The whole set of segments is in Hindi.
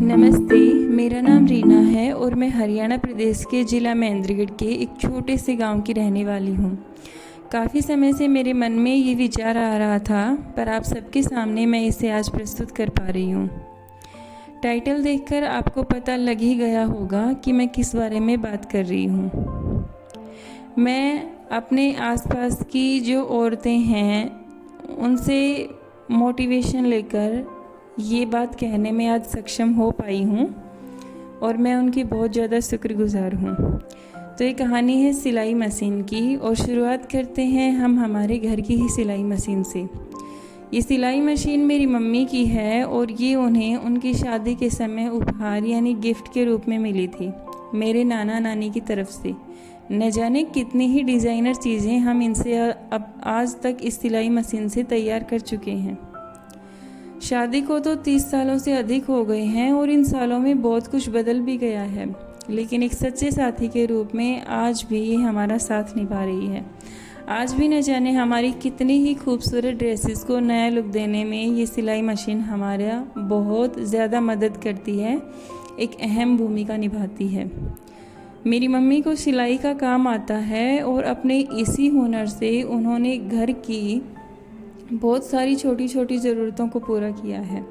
नमस्ते, मेरा नाम रीना है और मैं हरियाणा प्रदेश के ज़िला महेंद्रगढ़ के एक छोटे से गांव की रहने वाली हूं। काफ़ी समय से मेरे मन में ये विचार आ रहा था, पर आप सबके सामने मैं इसे आज प्रस्तुत कर पा रही हूं। टाइटल देखकर आपको पता लग ही गया होगा कि मैं किस बारे में बात कर रही हूं। मैं अपने आसपास की जो औरतें हैं उनसे मोटिवेशन लेकर ये बात कहने में आज सक्षम हो पाई हूँ और मैं उनकी बहुत ज़्यादा शुक्रगुजार हूँ। तो ये कहानी है सिलाई मशीन की और शुरुआत करते हैं हम हमारे घर की ही सिलाई मशीन से। ये सिलाई मशीन मेरी मम्मी की है और ये उन्हें उनकी शादी के समय उपहार यानी गिफ्ट के रूप में मिली थी मेरे नाना नानी की तरफ से। न जाने कितनी ही डिज़ाइनर चीज़ें हम इनसे अब आज तक इस सिलाई मशीन से तैयार कर चुके हैं। शादी को तो 30 सालों से अधिक हो गए हैं और इन सालों में बहुत कुछ बदल भी गया है, लेकिन एक सच्चे साथी के रूप में आज भी ये हमारा साथ निभा रही है। आज भी न जाने हमारी कितनी ही खूबसूरत ड्रेसेस को नया लुक देने में ये सिलाई मशीन हमारा बहुत ज़्यादा मदद करती है, एक अहम भूमिका निभाती है। मेरी मम्मी को सिलाई का काम आता है और अपने इसी हुनर से उन्होंने घर की बहुत सारी छोटी छोटी ज़रूरतों को पूरा किया है।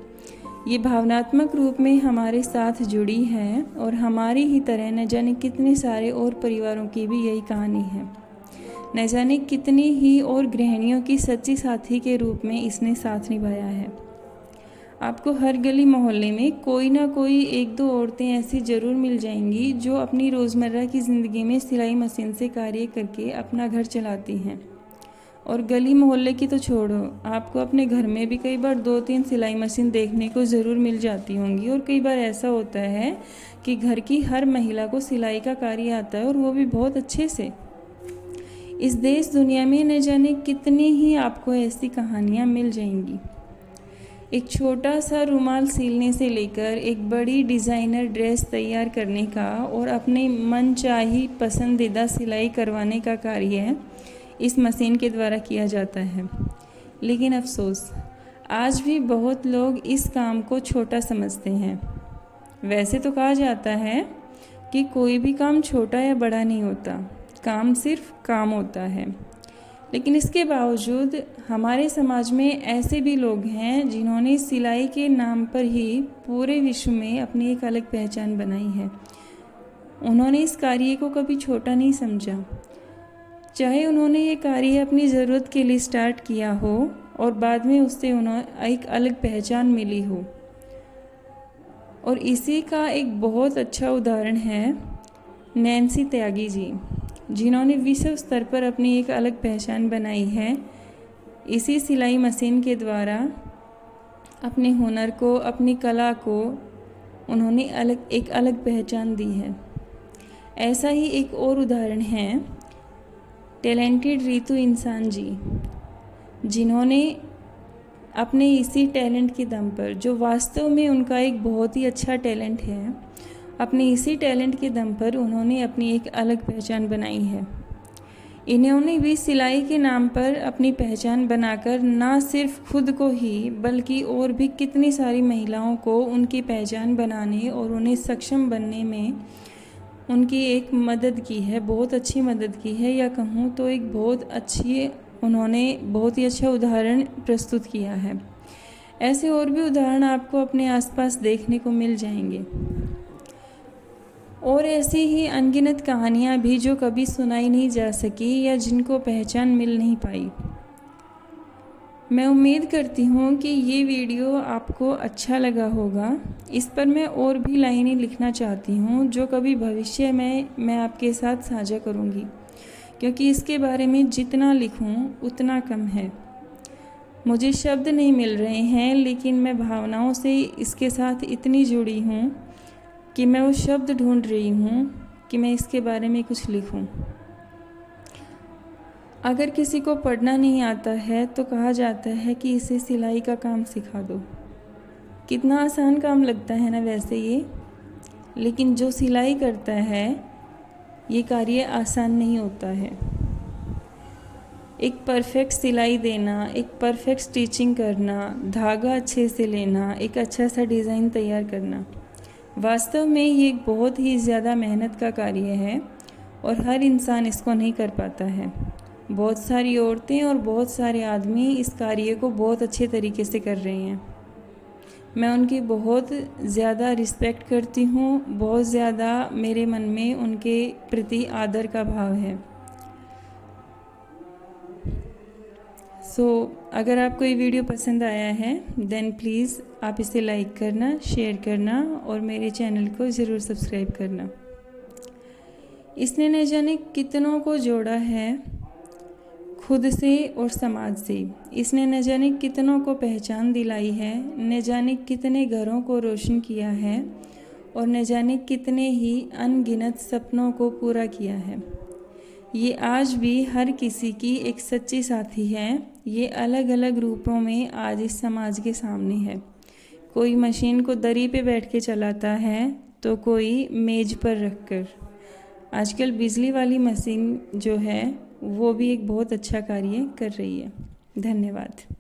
ये भावनात्मक रूप में हमारे साथ जुड़ी है और हमारी ही तरह न जाने कितने सारे और परिवारों की भी यही कहानी है। न जाने कितनी ही और गृहिणियों की सच्ची साथी के रूप में इसने साथ निभाया है। आपको हर गली मोहल्ले में कोई ना कोई एक दो औरतें ऐसी ज़रूर मिल जाएंगी जो अपनी रोज़मर्रा की ज़िंदगी में सिलाई मशीन से कार्य करके अपना घर चलाती हैं। और गली मोहल्ले की तो छोड़ो, आपको अपने घर में भी कई बार 2-3 सिलाई मशीन देखने को ज़रूर मिल जाती होंगी। और कई बार ऐसा होता है कि घर की हर महिला को सिलाई का कार्य आता है और वो भी बहुत अच्छे से। इस देश दुनिया में न जाने कितनी ही आपको ऐसी कहानियाँ मिल जाएंगी। एक छोटा सा रुमाल सीलने से लेकर एक बड़ी डिज़ाइनर ड्रेस तैयार करने का और अपने मनचाही पसंदीदा सिलाई करवाने का कार्य इस मशीन के द्वारा किया जाता है। लेकिन अफसोस, आज भी बहुत लोग इस काम को छोटा समझते हैं। वैसे तो कहा जाता है कि कोई भी काम छोटा या बड़ा नहीं होता, काम सिर्फ काम होता है। लेकिन इसके बावजूद हमारे समाज में ऐसे भी लोग हैं जिन्होंने सिलाई के नाम पर ही पूरे विश्व में अपनी एक अलग पहचान बनाई है। उन्होंने इस कार्य को कभी छोटा नहीं समझा, चाहे उन्होंने ये कार्य अपनी ज़रूरत के लिए स्टार्ट किया हो और बाद में उससे उन्हें एक अलग पहचान मिली हो। और इसी का एक बहुत अच्छा उदाहरण है नैन्सी त्यागी जी, जिन्होंने विश्व स्तर पर अपनी एक अलग पहचान बनाई है। इसी सिलाई मशीन के द्वारा अपने हुनर को, अपनी कला को उन्होंने एक अलग पहचान दी है। ऐसा ही एक और उदाहरण है टैलेंटेड रितु इंसान जी, जिन्होंने अपने इसी टैलेंट के दम पर, जो वास्तव में उनका एक बहुत ही अच्छा टैलेंट है, अपने इसी टैलेंट के दम पर उन्होंने अपनी एक अलग पहचान बनाई है। इन्होंने भी सिलाई के नाम पर अपनी पहचान बनाकर ना सिर्फ खुद को ही बल्कि और भी कितनी सारी महिलाओं को उनकी पहचान बनाने और उन्हें सक्षम बनने में उनकी एक मदद की है, बहुत अच्छी मदद की है, या कहूँ तो एक उन्होंने बहुत ही अच्छा उदाहरण प्रस्तुत किया है। ऐसे और भी उदाहरण आपको अपने आसपास देखने को मिल जाएंगे और ऐसी ही अनगिनत कहानियाँ भी जो कभी सुनाई नहीं जा सकी या जिनको पहचान मिल नहीं पाई। मैं उम्मीद करती हूँ कि ये वीडियो आपको अच्छा लगा होगा। इस पर मैं और भी लाइनें लिखना चाहती हूँ जो कभी भविष्य में मैं आपके साथ साझा करूँगी, क्योंकि इसके बारे में जितना लिखूँ उतना कम है। मुझे शब्द नहीं मिल रहे हैं, लेकिन मैं भावनाओं से इसके साथ इतनी जुड़ी हूँ कि मैं वो शब्द ढूंढ रही हूँ कि मैं इसके बारे में कुछ लिखूँ। अगर किसी को पढ़ना नहीं आता है तो कहा जाता है कि इसे सिलाई का काम सिखा दो। कितना आसान काम लगता है ना वैसे ये, लेकिन जो सिलाई करता है ये कार्य आसान नहीं होता है। एक परफेक्ट सिलाई देना, एक परफेक्ट स्टिचिंग करना, धागा अच्छे से लेना, एक अच्छा सा डिज़ाइन तैयार करना, वास्तव में ये एक बहुत ही ज़्यादा मेहनत का कार्य है और हर इंसान इसको नहीं कर पाता है। बहुत सारी औरतें और बहुत सारे आदमी इस कार्य को बहुत अच्छे तरीके से कर रहे हैं। मैं उनकी बहुत ज़्यादा रिस्पेक्ट करती हूँ, बहुत ज़्यादा मेरे मन में उनके प्रति आदर का भाव है। अगर आपको ये वीडियो पसंद आया है देन प्लीज़ आप इसे लाइक करना, शेयर करना और मेरे चैनल को ज़रूर सब्सक्राइब करना। इसने न जाने कितनों को जोड़ा है खुद से और समाज से। इसने न जाने कितनों को पहचान दिलाई है, न जाने कितने घरों को रोशन किया है और न जाने कितने ही अनगिनत सपनों को पूरा किया है। ये आज भी हर किसी की एक सच्ची साथी है। ये अलग अलग रूपों में आज इस समाज के सामने है। कोई मशीन को दरी पे बैठ के चलाता है तो कोई मेज पर रखकर। आजकल बिजली वाली मशीन जो है वो भी एक बहुत अच्छा कार्य कर रही है। धन्यवाद।